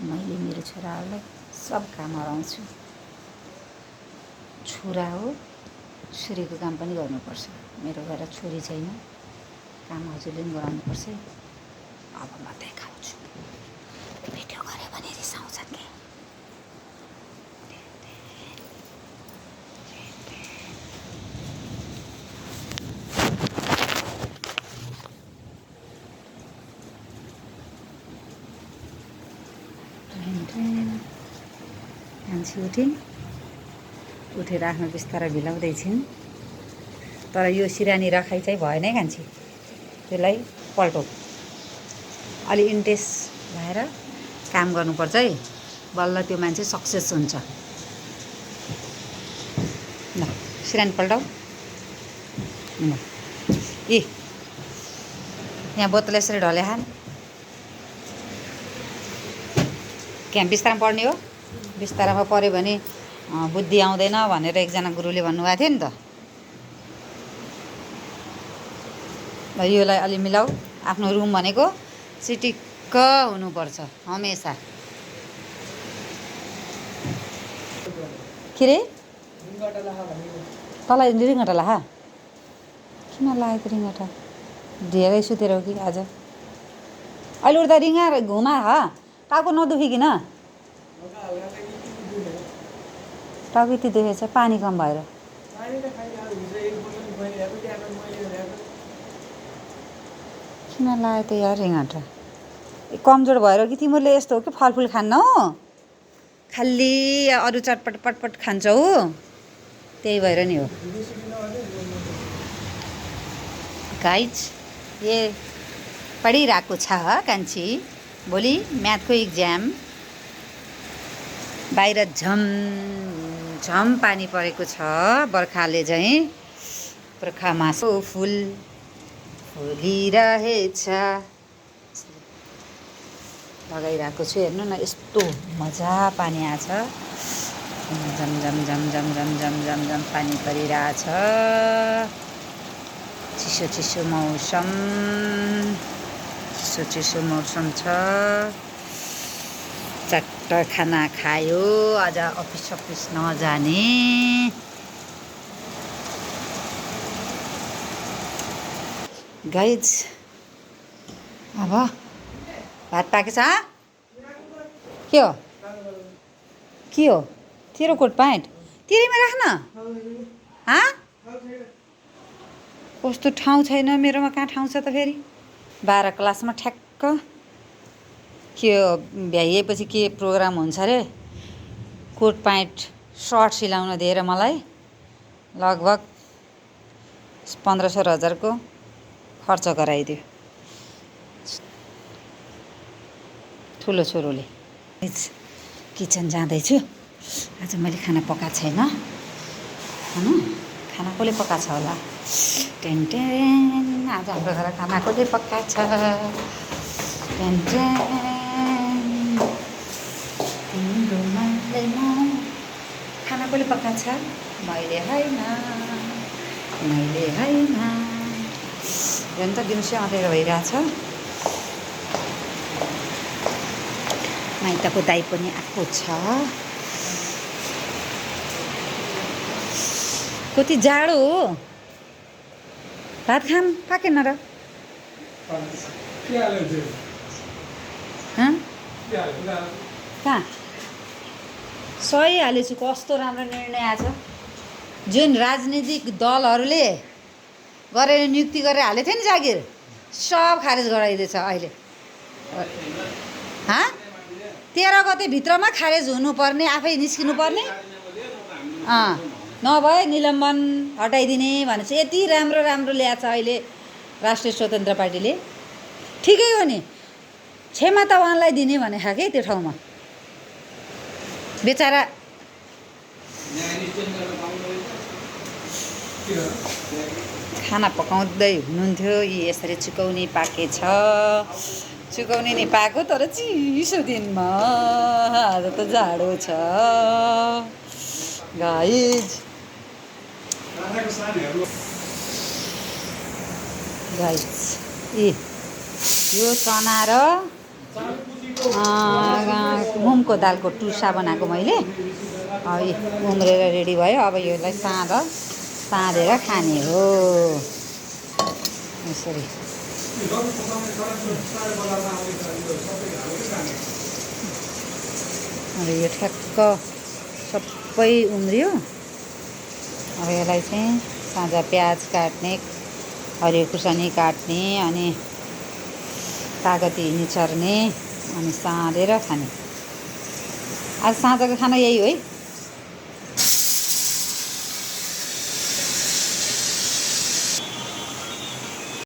मैले मेरो छोराहरूलाई सब काम हराउँछु। छोरा हो, छोरीको काम पनि गर्नुपर्छ। मेरो घर छोरी छैन, काम हजुरले पनि गराउनुपर्छ। अब म देखाउँछु। भिडियो गऱ्यो भने रिसाउँछन् के। कान्छी उठेर आफ्नो बिस्तारा भिलाउँदैछिन्। तर यो सिरानी राखाइ चाहिँ भएन है कान्छी, त्यसलाई पल्टो। अलि इन्टेन्स भएर काम गर्नुपर्छ है, बल्ल त्यो मान्छे सक्सेस हुन्छ। ल सिरानी पल्टाऊ। ल यहाँ बोतल यसरी ढले हाल। क्या बिस्तारामा पढ्ने हो? बिस्तारामा पढ्यो भने बुद्धि आउँदैन भनेर एकजना गुरुले भन्नुभएको थियो नि त। ल योलाई अलि मिलाऊ। आफ्नो रुम भनेको चिटिक्क हुनुपर्छ हमेसा। के रे तँलाई रिङ्गटा लाहा? किन लागेको रिङ्गटा? धेरै सुतेर हो कि आज? अहिले उठ्दा रिङ्गा घुमा हा, टाउको नदुखिकन। टाउको यति दुखेछ पानी कम भएर। किन लाग्यो त यार रिङ्गटा? कमजोर भएर कि तिमीहरूले यस्तो हो कि फलफुल खान्न हो, खालि अरू चटपट पटपट खान्छौ, त्यही भएर नि हो। गाइज ये पढिरहेको छ कान्छी, भोलि म्याथको इक्जाम। बाहिर झम पानी परेको छ बर्खाले चाहिँ। बर्खामा फुल फुलिरहेछ। लगाइरहेको छु, हेर्नु न यस्तो मजा पानी आछ। जम जम जम जम जम जम जम जम पानी परिरहेछ। चिसो चिसो मौसम, चिसो चिसो मौसम छ। चट्ट खाना खायो, आज अफिस नजाने। गाइज अब भात पाकेछ। के हो के हो तेरो कोट प्यान्ट तिरैमा राख्न। कस्तो ठाउँ छैन मेरोमा, कहाँ ठाउँ छ त फेरि? 12 क्लासमा ठ्याक्क के भ्याइएपछि के प्रोग्राम हुन्छ अरे, कोट प्यान्ट सर्ट सिलाउन दिएर मलाई लगभग 1500-1000 को खर्च गराइदियो ठुलो छोरोले। किचन जाँदैछु। आज मैले खाना पकाएको छैन। खाना कसले पकाएको छ होला? टेन आज हाम्रो घर खाना कसले पकाएको छ? खाना कसले पकाएको छ? मैले होइन। झन् त दिउँसो अँधेरो भइरहेछ। माइतको दाइ पनि आएको छ। कति जाडो हो। भात खाम पाकेन र? कहाँ सही हालेछु। कस्तो राम्रो निर्णय आछ। जुन राजनीतिक दलहरूले गरेर नियुक्ति गरेर हालेको थियो नि जागिर, सब खारेज गराइदिएछ अहिले। 13 गते भित्रमा खारेज हुनुपर्ने, आफै निस्किनु पर्ने। नभए निलम्बन हटाइदिने भनेपछि यति राम्रो राम्रो ल्याएछ अहिले राष्ट्रिय स्वतन्त्र पार्टीले। ठिकै हो नि, क्षमता उहाँलाई दिने भने के त्यो ठाउँमा बेचारा खाना पकाउँदै हुनुहुन्थ्यो। यसरी चुकौनी पाकेछ। चुकौनी नि पाएको तर चिसो दिनमा। आज त जाडो छ गाइज। यो चना र मुङको दालको टुसा बनाएको मैले। उम्रेर रेडी भयो। अब यसलाई साँधेर खाने हो यसरी। अब यो ठ्याक्क सबै उम्रियो। अब यसलाई चाहिँ साझा प्याज काट्ने, हरियो खुर्सानी काट्ने, अनि कागती निचर्ने, अनि साँधेर खाने। आज साँझको खाना यही हो है।